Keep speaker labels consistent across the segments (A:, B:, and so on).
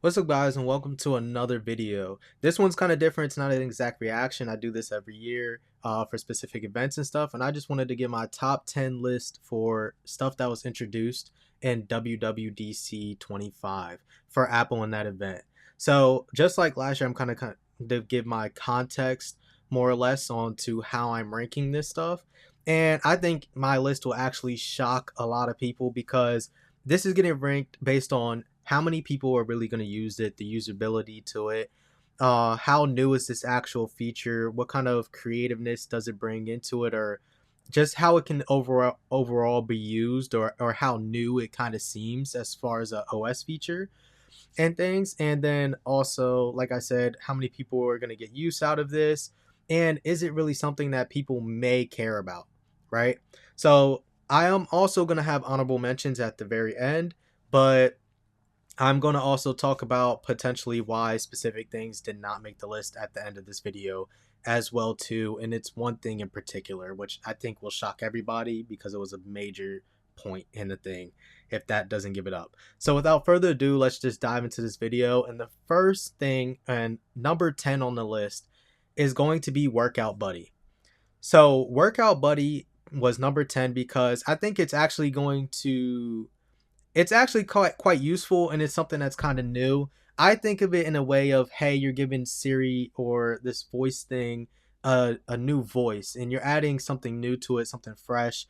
A: What's up, guys, and welcome to another video. This one's kind of different. It's not an exact reaction. I do this every year for specific events and stuff, and I just wanted to give my top 10 list for stuff that was introduced in WWDC25 for Apple in that event. So just like last year, I'm kind of to give my context more or less on to how I'm ranking this stuff. And I think my list will actually shock a lot of people because this is getting ranked based on how many people are really going to use it, the usability to it, how new is this actual feature, what kind of creativeness does it bring into it, or just how it can overall be used, or how new it kind of seems as far as a OS feature and things. And then also, like I said, how many people are going to get use out of this, and is it really something that people may care about, right? So I am also going to have honorable mentions at the very end, but I'm going to also talk about potentially why specific things did not make the list at the end of this video as well too, and it's one thing in particular which I think will shock everybody because it was a major point in the thing if that doesn't give it up. So without further ado, let's just dive into this video. And the first thing, and number 10 on the list, is going to be Workout Buddy. So Workout Buddy was number 10 because I think it's actually quite useful, and it's something that's kind of new. I think of it in a way of, hey, you're giving Siri or this voice thing a new voice, and you're adding something new to it, something fresh.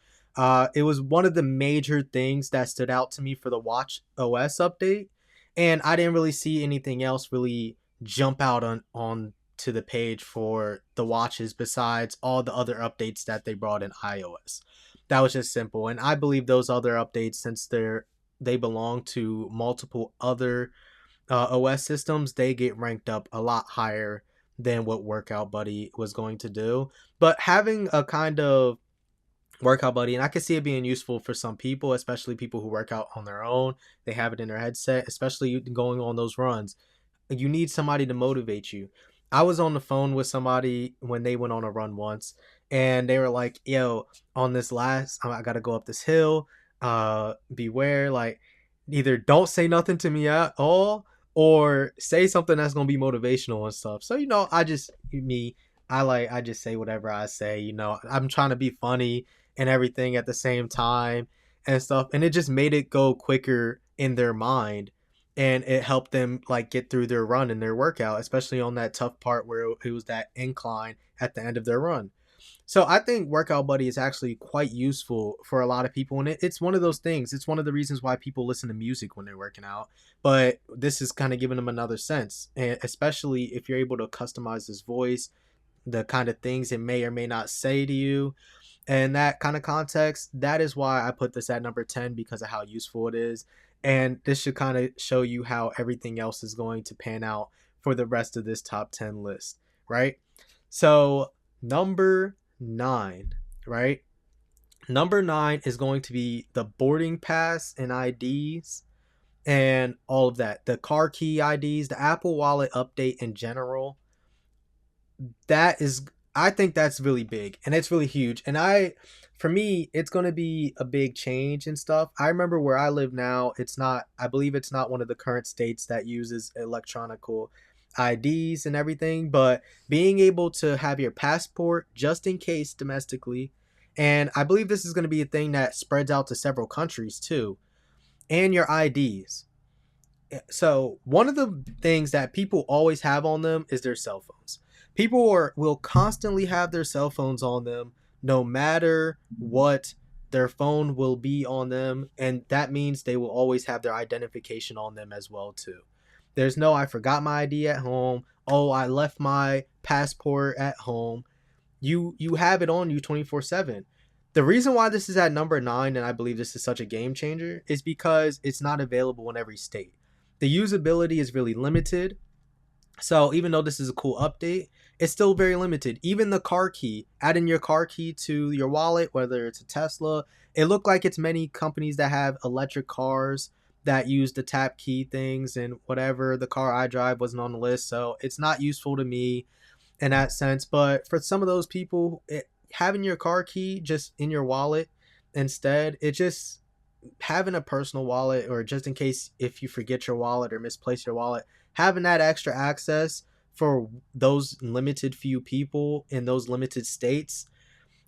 A: It was one of the major things that stood out to me for the Watch OS update, and I didn't really see anything else really jump out on to the page for the watches besides all the other updates that they brought in iOS. That was just simple, and I believe those other updates, since they belong to multiple other OS systems, they get ranked up a lot higher than what Workout Buddy was going to do. But having a kind of Workout Buddy, and I can see it being useful for some people, especially people who work out on their own. They have it in their headset, especially going on those runs. You need somebody to motivate you. I was on the phone with somebody when they went on a run once, and they were like, yo, on this last, I gotta go up this hill, beware, like, either don't say nothing to me at all, or say something that's gonna be motivational and stuff. So I just say whatever I say. I'm trying to be funny and everything at the same time and stuff, and it just made it go quicker in their mind, and it helped them like get through their run and their workout, especially on that tough part where it was that incline at the end of their run. So I think Workout Buddy is actually quite useful for a lot of people, and it's one of those things. It's one of the reasons why people listen to music when they're working out. But this is kind of giving them another sense, and especially if you're able to customize this voice, the kind of things it may or may not say to you, and that kind of context. That is why I put this at number 10, because of how useful it is. And this should kind of show you how everything else is going to pan out for the rest of this top 10 list, right? So number 9, right? Number 9 is going to be the boarding pass and IDs and all of that. The car key IDs, the Apple Wallet update in general. I think that's really big, and it's really huge. And for me, it's going to be a big change and stuff. I remember where I live now, I believe it's not one of the current states that uses electronic IDs and everything, but being able to have your passport just in case domestically, and I believe this is going to be a thing that spreads out to several countries too, and your IDs. So one of the things that people always have on them is their cell phones. Will constantly have their cell phones on them, no matter what. Their phone will be on them, and that means they will always have their identification on them as well too. There's no, I forgot my ID at home. Oh, I left my passport at home. You have it on you 24/7. The reason why this is at number 9, and I believe this is such a game changer, is because it's not available in every state. The usability is really limited. So even though this is a cool update, it's still very limited. Even the car key, adding your car key to your wallet, whether it's a Tesla, it looked like it's many companies that have electric cars that use the tap key things, and whatever. The car I drive wasn't on the list, so it's not useful to me in that sense. But for some of those people, having your car key just in your wallet instead, having a personal wallet, or just in case if you forget your wallet or misplace your wallet, having that extra access for those limited few people in those limited states,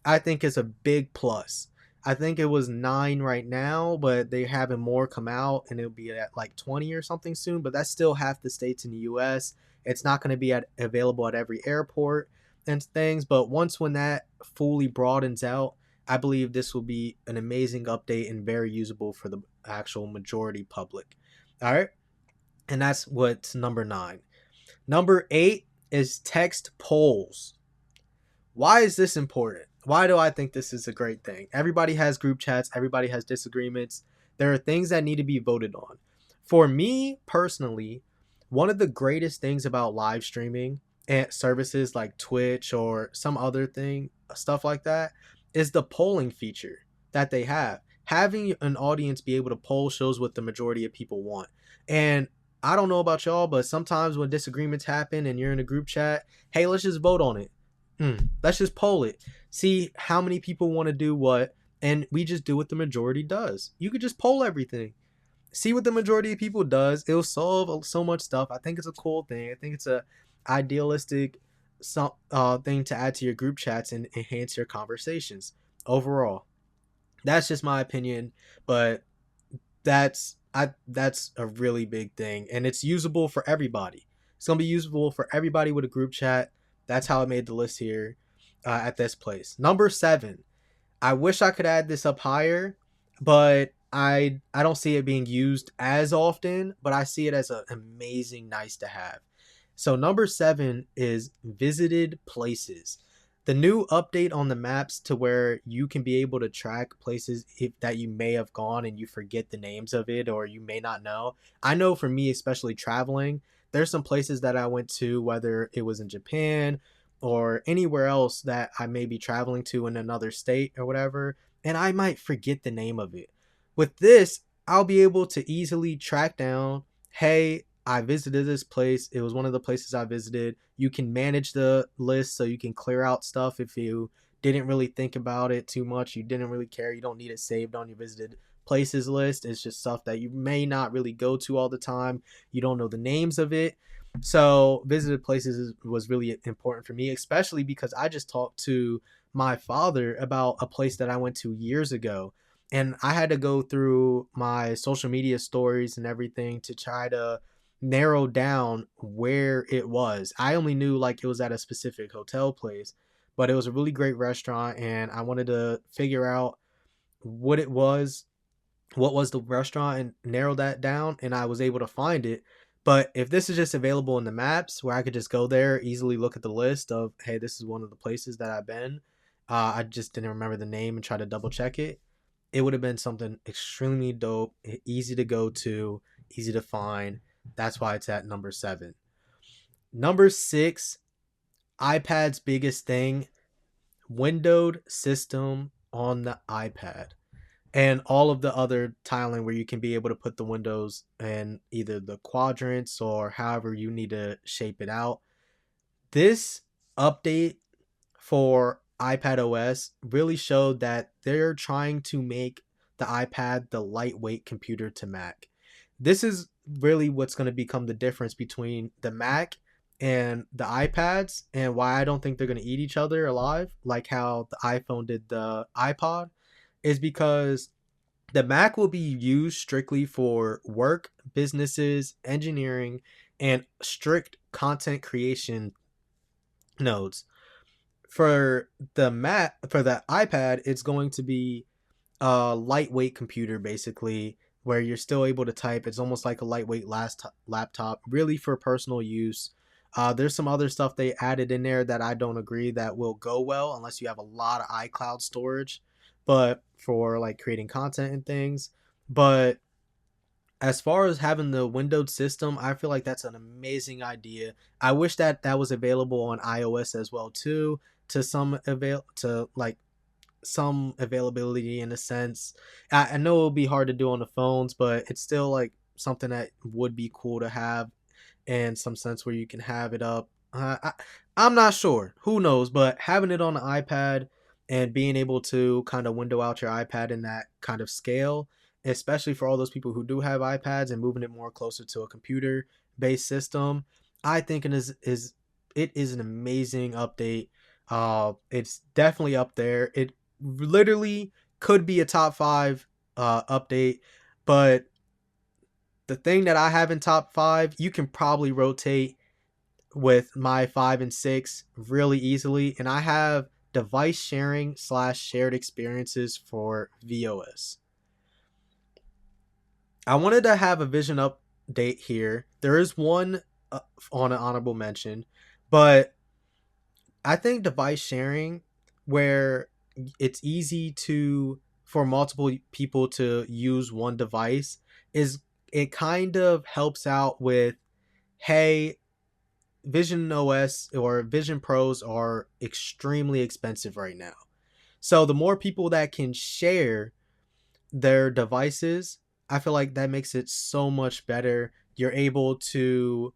A: I think is a big plus. I think it was 9 right now, but they're having more come out, and it'll be at like 20 or something soon. But that's still half the states in the U.S. It's not going to be available at every airport and things. But once when that fully broadens out, I believe this will be an amazing update and very usable for the actual majority public. All right, and that's what's number 9. Number 8 is text polls. Why is this important? Why do I think this is a great thing? Everybody has group chats, everybody has disagreements. There are things that need to be voted on. For me personally, one of the greatest things about live streaming and services like Twitch or some other thing, stuff like that, is the polling feature that they have. Having an audience be able to poll shows what the majority of people want. And I don't know about y'all, but sometimes when disagreements happen and you're in a group chat, hey, let's just vote on it. Let's just poll it. See how many people want to do what, and we just do what the majority does. You could just poll everything. See what the majority of people does. It'll solve so much stuff. I think it's a cool thing. I think it's a idealistic thing to add to your group chats and enhance your conversations overall. That's just my opinion, but that's a really big thing, and it's usable for everybody. It's gonna be usable for everybody with a group chat. That's how I made the list here at this place. Number 7. I wish I could add this up higher, but I don't see it being used as often, but I see it as an amazing nice to have. So number 7 is visited places. The new update on the maps to where you can be able to track places that you may have gone and you forget the names of it, or you may not know. I know for me, especially traveling, there's some places that I went to, whether it was in Japan or anywhere else that I may be traveling to in another state or whatever, and I might forget the name of it. With this, I'll be able to easily track down, hey, I visited this place. It was one of the places I visited. You can manage the list so you can clear out stuff if you didn't really think about it too much. You didn't really care. You don't need it saved on your visited places list. It's just stuff that you may not really go to all the time. You don't know the names of it. So visited places was really important for me, especially because I just talked to my father about a place that I went to years ago. And I had to go through my social media stories and everything to try to narrow down where it was. I only knew like it was at a specific hotel place, but it was a really great restaurant, and I wanted to figure out what it was, what was the restaurant, and narrow that down, and I was able to find it. But if this is just available in the maps where I could just go there, easily look at the list of, hey, this is one of the places that I've been. I just didn't remember the name and try to double check it. It would have been something extremely dope, easy to go to, easy to find. That's why it's at number 7. Number 6, iPad's biggest thing, windowed system on the iPad. And all of the other tiling where you can be able to put the windows in either the quadrants or however you need to shape it out. This update for iPad OS really showed that they're trying to make the iPad the lightweight computer to Mac. This is really what's going to become the difference between the Mac and the iPads, and why I don't think they're going to eat each other alive like how the iPhone did the iPod, is because the Mac will be used strictly for work, businesses, engineering, and strict content creation nodes. For the iPad, it's going to be a lightweight computer, basically, where you're still able to type. It's almost like a lightweight laptop, really for personal use. There's some other stuff they added in there that I don't agree that will go well unless you have a lot of iCloud storage, but for like creating content and things. But as far as having the windowed system, I feel like that's an amazing idea. I wish that that was available on iOS as well too, to some availability in a sense. I know it'll be hard to do on the phones, but it's still like something that would be cool to have in some sense where you can have it up. I'm not sure. Who knows? But having it on the iPad and being able to kind of window out your iPad in that kind of scale especially for all those people who do have iPads and moving it more closer to a computer based system. I think it is an amazing update. It's definitely up there. It literally could be a top 5 update, but the thing that I have in top 5, you can probably rotate with my 5 and 6 really easily, and I have device sharing slash shared experiences for VOS. I wanted to have a vision update here. There is one on an honorable mention, but I think device sharing, where it's easy to for multiple people to use one device, is it kind of helps out with, hey, Vision OS or Vision Pros are extremely expensive right now. So the more people that can share their devices, I feel like that makes it so much better. You're able to,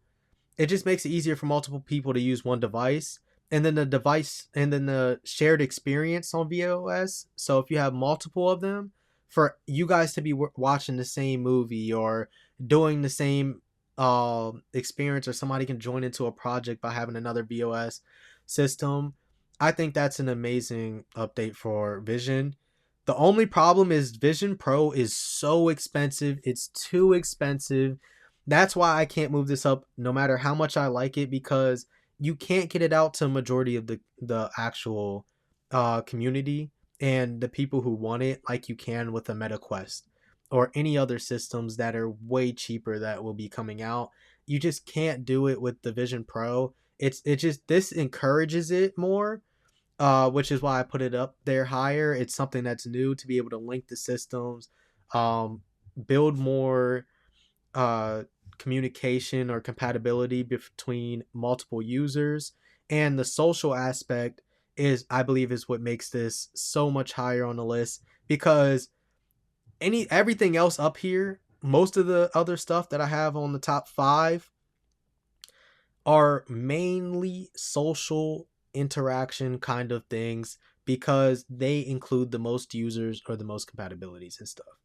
A: it just makes it easier for multiple people to use one device. And then the shared experience on VOS. So if you have multiple of them, for you guys to be watching the same movie or doing the same experience, or somebody can join into a project by having another VOS system, I think that's an amazing update for Vision. The only problem is Vision Pro is so expensive. It's too expensive. That's why I can't move this up no matter how much I like it, because you can't get it out to a majority of the actual community and the people who want it like you can with a Meta Quest or any other systems that are way cheaper that will be coming out. You just can't do it with the Vision Pro. It just, this encourages it more, which is why I put it up there higher. It's something that's new to be able to link the systems, build more uh, communication or compatibility between multiple users, and the social aspect is, I believe, is what makes this so much higher on the list, because everything else up here, most of the other stuff that I have on the top 5 are mainly social interaction kind of things, because they include the most users or the most compatibilities and stuff.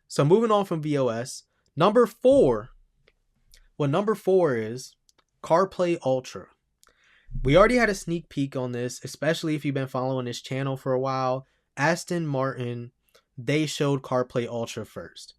A: So moving on from VOS, number 4. Well, number 4 is CarPlay Ultra. We already had a sneak peek on this, especially if you've been following this channel for a while. Aston Martin, they showed CarPlay Ultra first.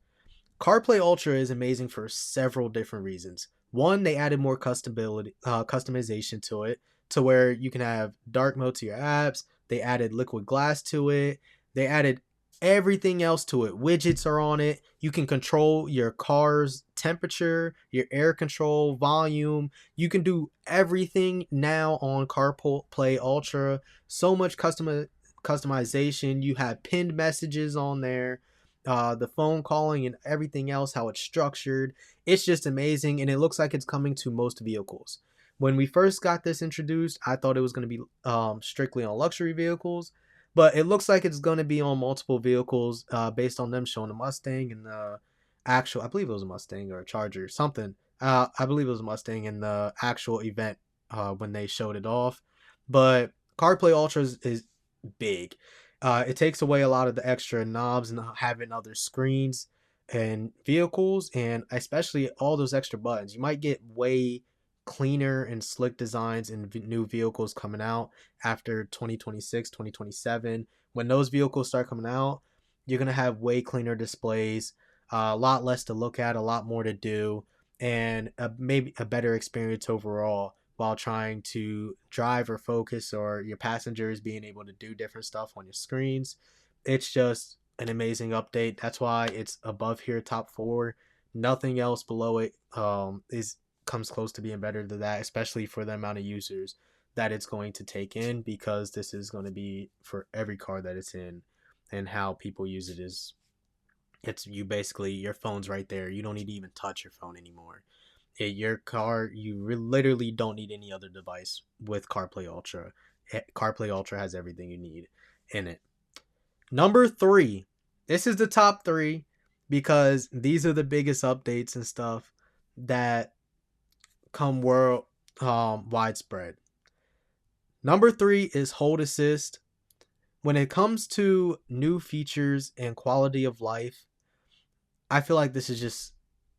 A: CarPlay Ultra is amazing for several different reasons. One, they added more customization to it, to where you can have dark mode to your apps. They added liquid glass to it. They added everything else to it. Widgets are on it. You can control your car's temperature, your air control, volume. You can do everything now on CarPlay Ultra. So much customization. You have pinned messages on there, the phone calling and everything else, how it's structured. It's just amazing, and it looks like it's coming to most vehicles. When we first got this introduced, I thought it was going to be strictly on luxury vehicles, but it looks like it's going to be on multiple vehicles, based on them showing a Mustang and the actual, I believe it was a Mustang or a Charger, something. I believe it was a Mustang in the actual event when they showed it off. But CarPlay Ultra is big. It takes away a lot of the extra knobs and having other screens and vehicles, and especially all those extra buttons. You might get way cleaner and slick designs in new vehicles coming out after 2026, 2027. When those vehicles start coming out, you're going to have way cleaner displays, a lot less to look at, a lot more to do, and maybe a better experience overall while trying to drive or focus, or your passengers being able to do different stuff on your screens. It's just an amazing update. That's why it's above here, top 4. Nothing else below it is comes close to being better than that, especially for the amount of users that it's going to take in, because this is going to be for every car that it's in. And how people use it is, it's, you basically, your phone's right there. You don't need to even touch your phone anymore. Your car, you literally don't need any other device with CarPlay Ultra. CarPlay Ultra has everything you need in it. Number 3. This is the top 3 because these are the biggest updates and stuff that come world widespread. Number 3 is Hold Assist. When it comes to new features and quality of life, I feel like this is just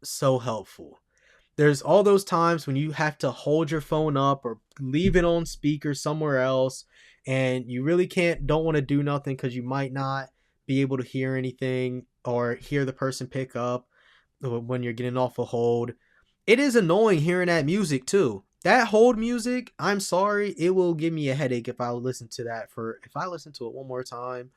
A: so helpful. There's all those times when you have to hold your phone up or leave it on speaker somewhere else, and you really don't want to do nothing because you might not be able to hear anything or hear the person pick up when you're getting off a hold. It is annoying hearing that music too. That hold music, I'm sorry, it will give me a headache if I listen to it one more time.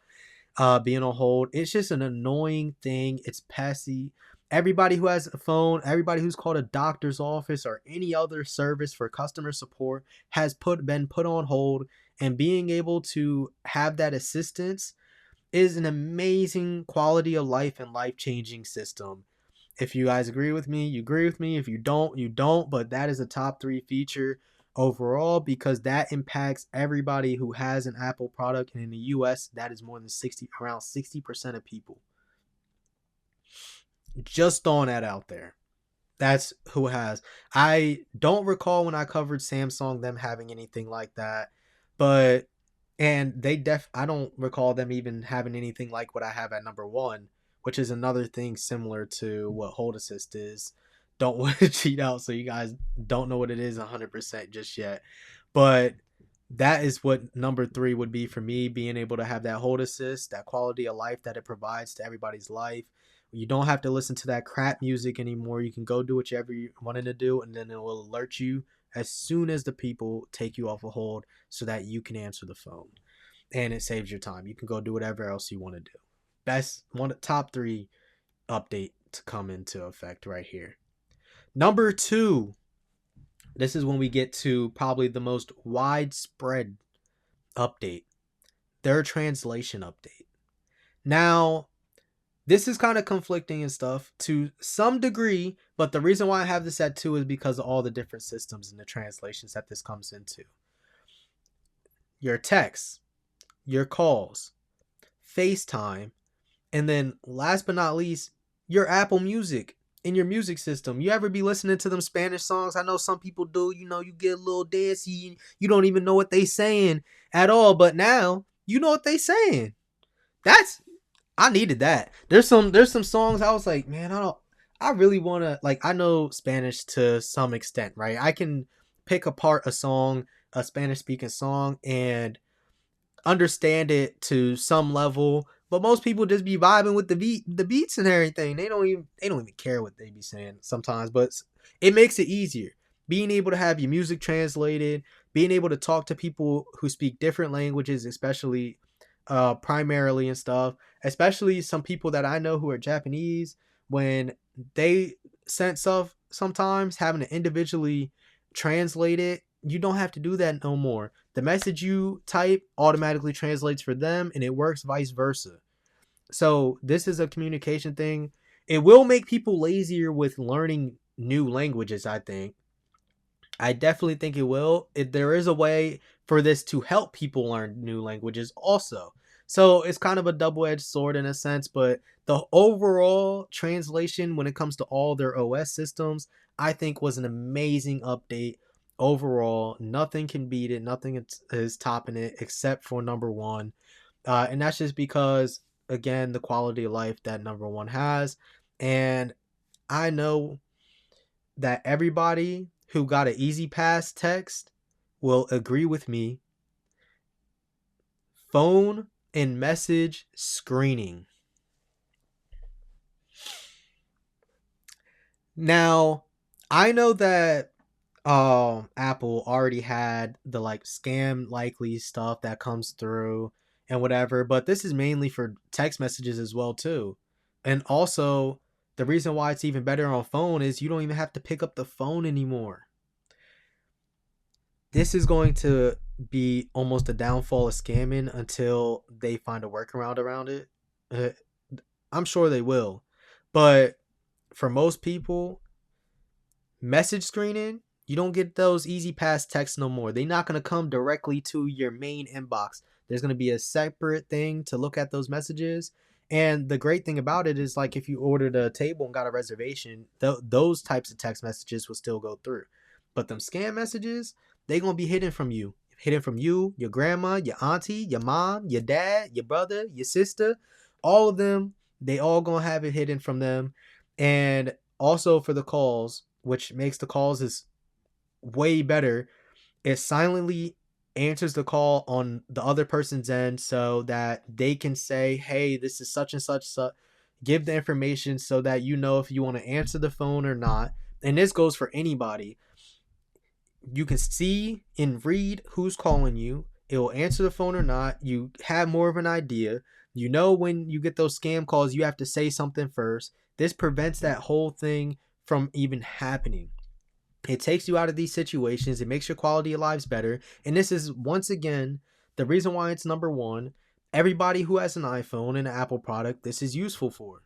A: Being on hold, it's just an annoying thing. It's pessy. Everybody who has a phone, everybody who's called a doctor's office or any other service for customer support has been put on hold, and being able to have that assistance is an amazing quality of life and life-changing system. If you guys agree with me, you agree with me. If you don't, you don't. But that is a top 3 feature overall, because that impacts everybody who has an Apple product. And in the US, that is more than around 60% of people. Just throwing that out there. That's who has. I don't recall when I covered Samsung them having anything like that. But I don't recall them even having anything like what I have at number 1, which is another thing similar to what Hold Assist is. Don't want to cheat out, so you guys don't know what it is 100% just yet. But that is what number 3 would be for me, being able to have that Hold Assist, that quality of life that it provides to everybody's life. You don't have to listen to that crap music anymore. You can go do whatever you wanted to do, and then it will alert you as soon as the people take you off a hold so that you can answer the phone. And it saves your time. You can go do whatever else you want to do. Top 3 update to come into effect right here. Number 2, this is when we get to probably the most widespread update, their translation update. Now, this is kind of conflicting and stuff to some degree, but the reason why I have this at 2 is because of all the different systems and the translations that this comes into. Your texts, your calls, FaceTime, and then last but not least, your Apple Music in your music system. You ever be listening to them Spanish songs? I know some people do. You know, you get a little dancey. You don't even know what they saying at all. But now you know what they saying. I needed that. There's some songs I was like, man, I really want to, like, I know Spanish to some extent, right? I can pick apart a Spanish speaking song, and understand it to some level, but most people just be vibing with the beats and everything. They don't even care what they be saying sometimes, but it makes it easier being able to have your music translated, being able to talk to people who speak different languages, especially primarily and stuff, especially some people that I know who are Japanese. When they sent stuff, sometimes having to individually translate it, you don't have to do that no more. The message you type automatically translates for them, and it works vice versa. So this is a communication thing. It will make people lazier with learning new languages, I think. I definitely think it will. There is a way for this to help people learn new languages also. So it's kind of a double-edged sword in a sense, but the overall translation when it comes to all their OS systems, I think was an amazing update. Overall, nothing can beat it. Nothing is topping it except for number 1. And that's just because, again, the quality of life that number 1 has. And I know that everybody who got an Easy Pass text will agree with me. Phone and message screening. Now, I know that Apple already had the like scam likely stuff that comes through and whatever, but this is mainly for text messages as well too. And also, the reason why it's even better on phone is you don't even have to pick up the phone anymore. This is going to be almost a downfall of scamming until they find a workaround around it. I'm sure they will. But for most people, message screening, you don't get those Easy Pass texts no more. They're not going to come directly to your main inbox. There's going to be a separate thing to look at those messages. And the great thing about it is, like, if you ordered a table and got a reservation, those types of text messages will still go through. But them scam messages, they're going to be hidden from you. Hidden from you, your grandma, your auntie, your mom, your dad, your brother, your sister. All of them, They all gonna have it hidden from them. And also for the calls, which makes the calls is way better, it silently answers the call on the other person's end so that they can say, hey, this is such and such, give the information so that you know if you want to answer the phone or not. And this goes for anybody. You can see and read who's calling you. It will answer the phone or not. You have more of an idea. You know, when you get those scam calls, you have to say something first. This prevents that whole thing from even happening. It takes you out of these situations. It makes your quality of lives better. And this is, once again, the reason why it's number one. Everybody who has an iPhone and an Apple product, this is useful for.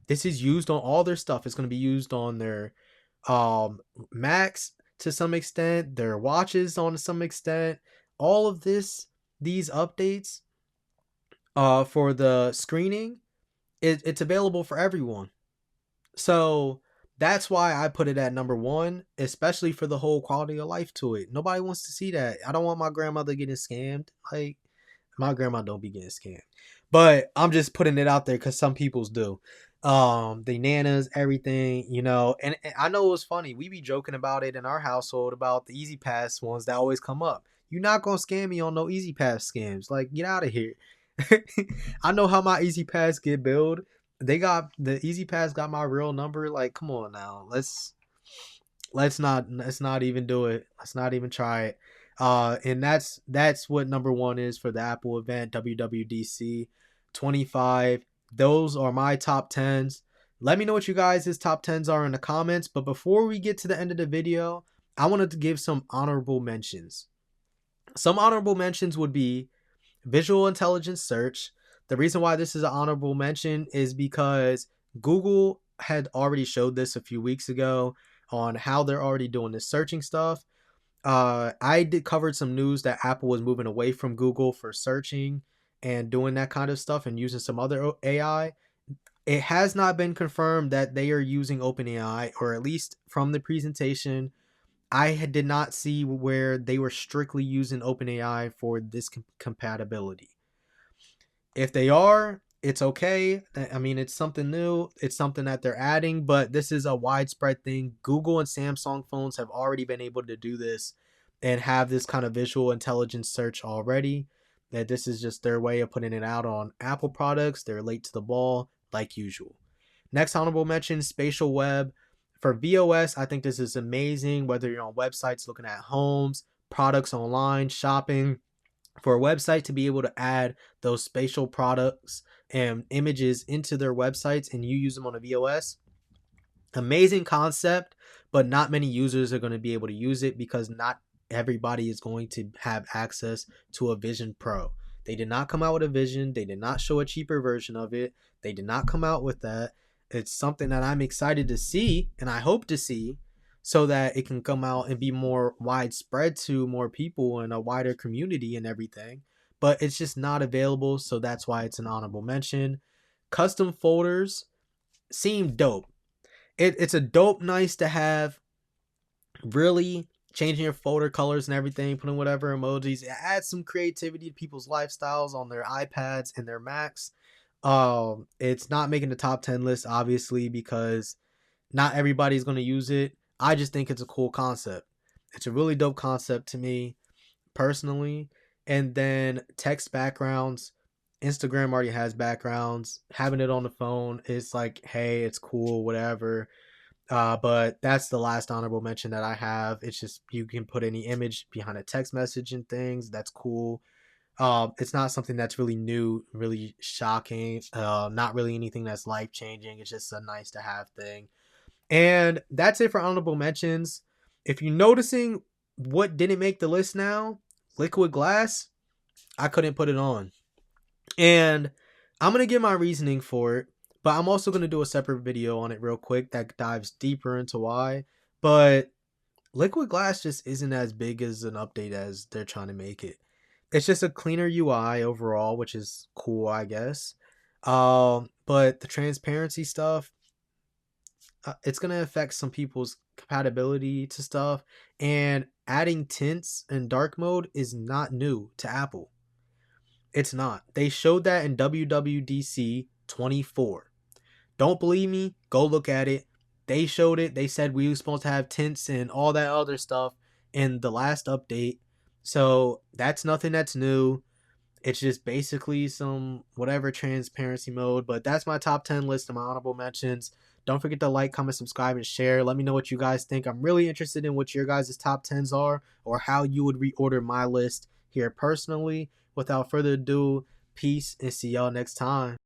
A: This is used on all their stuff. It's going to be used on their Macs to some extent, their watches on some extent. All of these updates for the screening, it's available for everyone. So that's why I put it at number one, especially for the whole quality of life to it. Nobody wants to see that. I don't want my grandmother getting scammed. Like, my grandma don't be getting scammed. But I'm just putting it out there because some people's do. The nanas, everything, and I know it was funny. We be joking about it in our household about the Easy Pass ones that always come up. You're not gonna scam me on no Easy Pass scams. Like, get out of here. I know how my Easy Pass get billed. They got the Easy Pass got my real number. Like, come on now. Let's not even do it. Let's not even try it. And that's what number one is for the Apple event, WWDC25. Those are my top 10s. Let me know what you guys' top 10s are in the comments. But before we get to the end of the video, I wanted to give some honorable mentions. Some honorable mentions would be visual intelligence search. The reason why this is an honorable mention is because Google had already showed this a few weeks ago on how they're already doing this searching stuff. I did covered some news that Apple was moving away from Google for searching and doing that kind of stuff and using some other AI. It has not been confirmed that they are using OpenAI, or at least from the presentation, I did not see where they were strictly using OpenAI for this compatibility. If they are, it's okay. I mean, it's something new. It's something that they're adding, but this is a widespread thing. Google and Samsung phones have already been able to do this and have this kind of visual intelligence search already. That this is just their way of putting it out on Apple products. They're late to the ball, like usual. Next honorable mention, spatial web. For VOS, I think this is amazing, whether you're on websites looking at homes, products online, shopping. For a website to be able to add those spatial products and images into their websites and you use them on a VOS, amazing concept, but not many users are going to be able to use it because not everybody is going to have access to a Vision Pro. They did not come out with a Vision. They did not show a cheaper version of it. They did not come out with that. It's something that I'm excited to see and I hope to see so that it can come out and be more widespread to more people and a wider community and everything. But it's just not available, so that's why it's an honorable mention. Custom folders seem dope. It's a dope, nice to have. Really changing your folder colors and everything, putting whatever emojis. It adds some creativity to people's lifestyles on their iPads and their Macs. It's not making the top 10 list, obviously, because not everybody's going to use it. I just think it's a cool concept. It's a really dope concept to me, personally. And then text backgrounds. Instagram already has backgrounds. Having it on the phone is like, hey, it's cool, whatever. But that's the last honorable mention that I have. It's just you can put any image behind a text message and things. That's cool. It's not something that's really new, really shocking. Not really anything that's life changing. It's just a nice to have thing. And that's it for honorable mentions. If you're noticing what didn't make the list now, liquid glass, I couldn't put it on. And I'm going to give my reasoning for it, but I'm also going to do a separate video on it real quick that dives deeper into why. But liquid glass just isn't as big as an update as they're trying to make it. It's just a cleaner UI overall, which is cool, I guess. But the transparency stuff, it's going to affect some people's compatibility to stuff, and adding tints and dark mode is not new to Apple. It's not. They showed that in WWDC 24. Don't believe me? Go look at it. They showed it. They said we were supposed to have tints and all that other stuff in the last update. So that's nothing that's new. It's just basically some whatever transparency mode. But that's my top 10 list of my honorable mentions. Don't forget to like, comment, subscribe, and share. Let me know what you guys think. I'm really interested in what your guys' top 10s are or how you would reorder my list here personally. Without further ado, peace and see y'all next time.